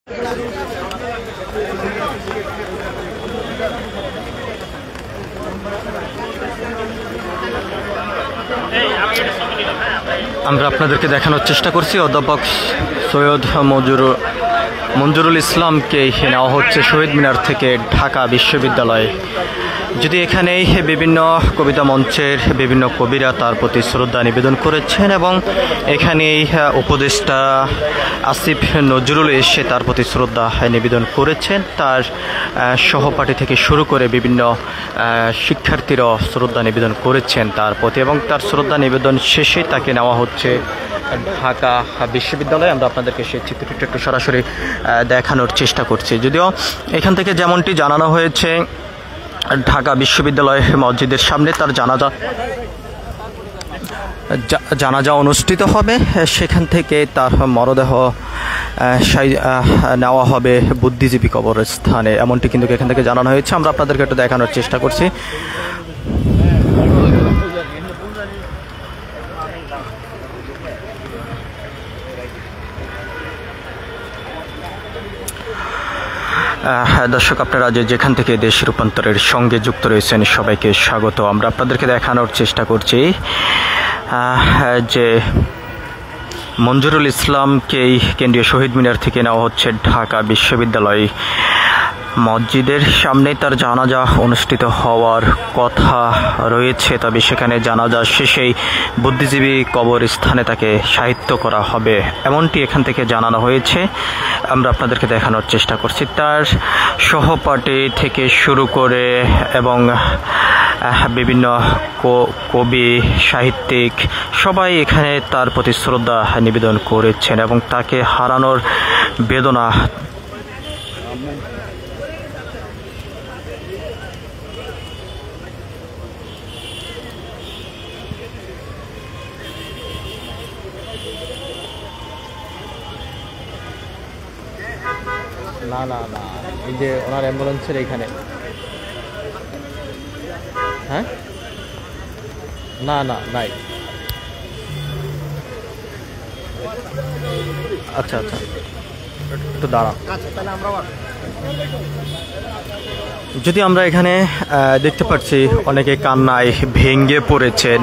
আমরা আপনাদেরকে দেখানোর চেষ্টা করছি অধ্যাপক সৈয়দ মঞ্জুরুল ইসলামকে নেওয়া হচ্ছে শহীদ মিনার থেকে ঢাকা বিশ্ববিদ্যালয়ে। যদি এখানে বিভিন্ন কবিতা মঞ্চের বিভিন্ন কবিরা তার প্রতি শ্রদ্ধা নিবেদন করেছেন এবং এখানে উপদেষ্টা আসিফ নজরুল এসে তার প্রতি শ্রদ্ধা নিবেদন করেছেন। তার সহপাঠী থেকে শুরু করে বিভিন্ন শিক্ষার্থীরাও শ্রদ্ধা নিবেদন করেছেন তার প্রতি এবং তার শ্রদ্ধা নিবেদন শেষে তাকে নেওয়া হচ্ছে ঢাকা বিশ্ববিদ্যালয়ে। আমরা আপনাদেরকে সেই চিত্রটি একটু সরাসরি দেখানোর চেষ্টা করছি। যদিও এখান থেকে যেমনটি জানানো হয়েছে ঢাকা বিশ্ববিদ্যালয় মসজিদের সামনে তার জানাজা অনুষ্ঠিত হবে, সেখান থেকে তার মরদেহ নেওয়া হবে বুদ্ধিজীবী কবরস্থানে, এমনটি কিন্তু এখান থেকে জানানো হয়েছে। আমরা আপনাদেরকে একটু দেখানোর চেষ্টা করছি। দর্শক, আপনারা যেখান থেকে দেশ রূপান্তরের সঙ্গে যুক্ত রয়েছেন সবাইকে স্বাগত। আমরা আপনাদেরকে দেখানোর চেষ্টা করছি যে মঞ্জুরুল ইসলামকেই কেন্দ্রীয় শহীদ মিনার থেকে নেওয়া হচ্ছে ঢাকা বিশ্ববিদ্যালয় মসজিদের সামনে। তার জানাজা অনুষ্ঠিত হওয়ার কথা রয়েছে, তবে সেখানে জানাজা শেষেই বুদ্ধিজীবী কবরস্থানে তাকে শায়িত করা হবে, এমনটি এখান থেকে জানানো হয়েছে। আমরা আপনাদেরকে দেখানোর চেষ্টা করছি। তার সহপাঠী থেকে শুরু করে এবং বিভিন্ন কবি সাহিত্যিক সবাই এখানে তার প্রতি শ্রদ্ধা নিবেদন করেছেন এবং তাকে হারানোর বেদনা না না না এই যে ওনার অ্যাম্বুলেন্সের এইখানে, হ্যাঁ না না নাই, আচ্ছা আচ্ছা একটু দাঁড়ান। যদি আমরা এখানে দেখতে পাচ্ছি অনেকে কান্নায় ভেঙে পড়েছেন।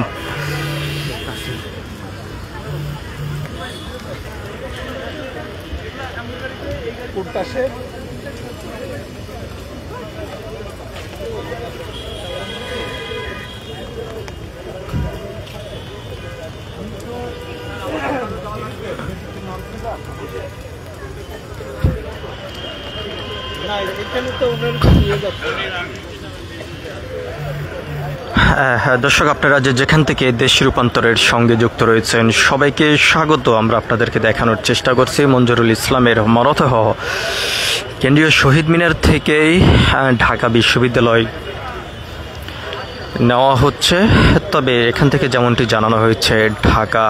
দর্শক, আপনারা যেখান থেকে দেশ রূপান্তরের সঙ্গে যুক্ত রয়েছেন সবাইকে স্বাগত। আমরা আপনাদেরকে দেখানোর চেষ্টা করছি মঞ্জুরুল ইসলামের মরদেহ কেন্দ্রীয় শহীদ মিনার থেকেই ঢাকা বিশ্ববিদ্যালয় নেওয়া হচ্ছে। তবে এখান থেকে যেমনটি জানানো হয়েছে ঢাকা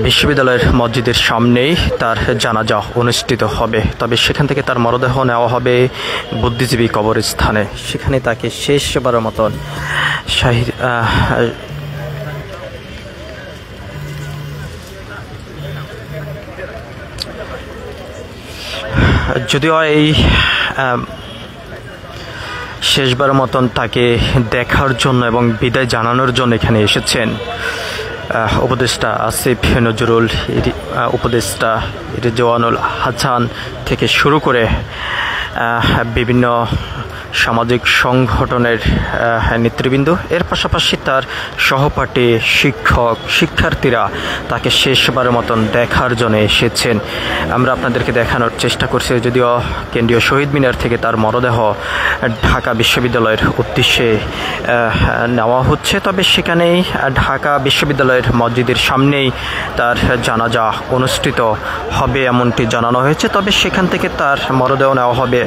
বিশ্ববিদ্যালয়ের মসজিদের সামনেই তার জানাজা অনুষ্ঠিত হবে, তবে সেখান থেকে তার মরদেহ নেওয়া হবে বুদ্ধিজীবী কবরস্থানে, সেখানে তাকে শেষবারের মতন যদিও এই শেষবারের মতন তাকে দেখার জন্য এবং বিদায় জানানোর জন্য এখানে এসেছেন উপদেষ্টা আসিফ নজরুল, উপদেষ্টা রেজওয়ানুল হাসান থেকে শুরু করে বিভিন্ন সামাজিক সংগঠনের নেতৃবৃন্দ, এর পাশাপাশি তার সহপাঠী শিক্ষক শিক্ষার্থীরা তাকে শেষবারের মতন দেখার জন্য এসেছেন। আমরা আপনাদেরকে দেখানোর চেষ্টা করছি। যদিও কেন্দ্রীয় শহীদ মিনার থেকে তার মরদেহ ঢাকা বিশ্ববিদ্যালয়ের উদ্দেশ্যে নেওয়া হচ্ছে, তবে সেখানেই ঢাকা বিশ্ববিদ্যালয়ের মসজিদের সামনেই তার জানাজা অনুষ্ঠিত হবে এমনটি জানানো হয়েছে। তবে সেখান থেকে তার মরদেহ নেওয়া হবে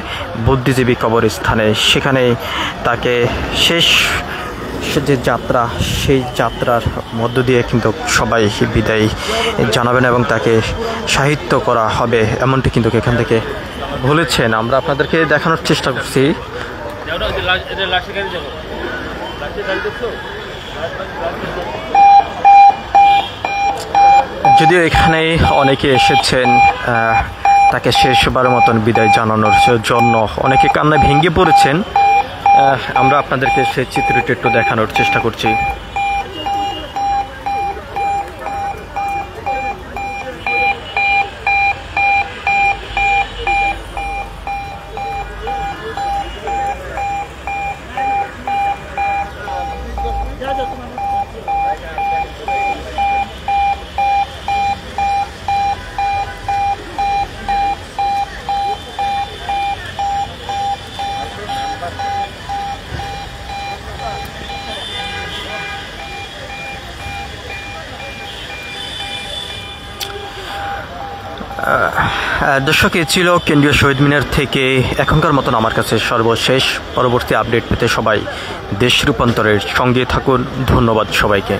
বুদ্ধিজীবী কবরস্থানে, সেখানে তাকে শেষ যে যাত্রা সেই যাত্রার মধ্য দিয়ে কিন্তু সবাই বিদায় জানাবেন এবং তাকে সাহিত্য করা হবে এমনটি কিন্তু এখান থেকে বলেছেন। আমরা আপনাদেরকে দেখানোর চেষ্টা করছি। যদিও এখানে অনেকে এসেছেন তাকে শেষবারের মতন বিদায় জানানোর জন্য অনেকে কান্নায় ভেঙে পড়েছেন। আমরা আপনাদেরকে সেই চিত্রটি একটু দেখানোর চেষ্টা করছি। দর্শক, এ ছিল কেন্দ্রীয় শহীদ মিনার থেকে এখনকার মতন আমার কাছে সর্বশেষ। পরবর্তী আপডেট পেতে সবাই দেশ রূপান্তরের সঙ্গে থাকুন। ধন্যবাদ সবাইকে।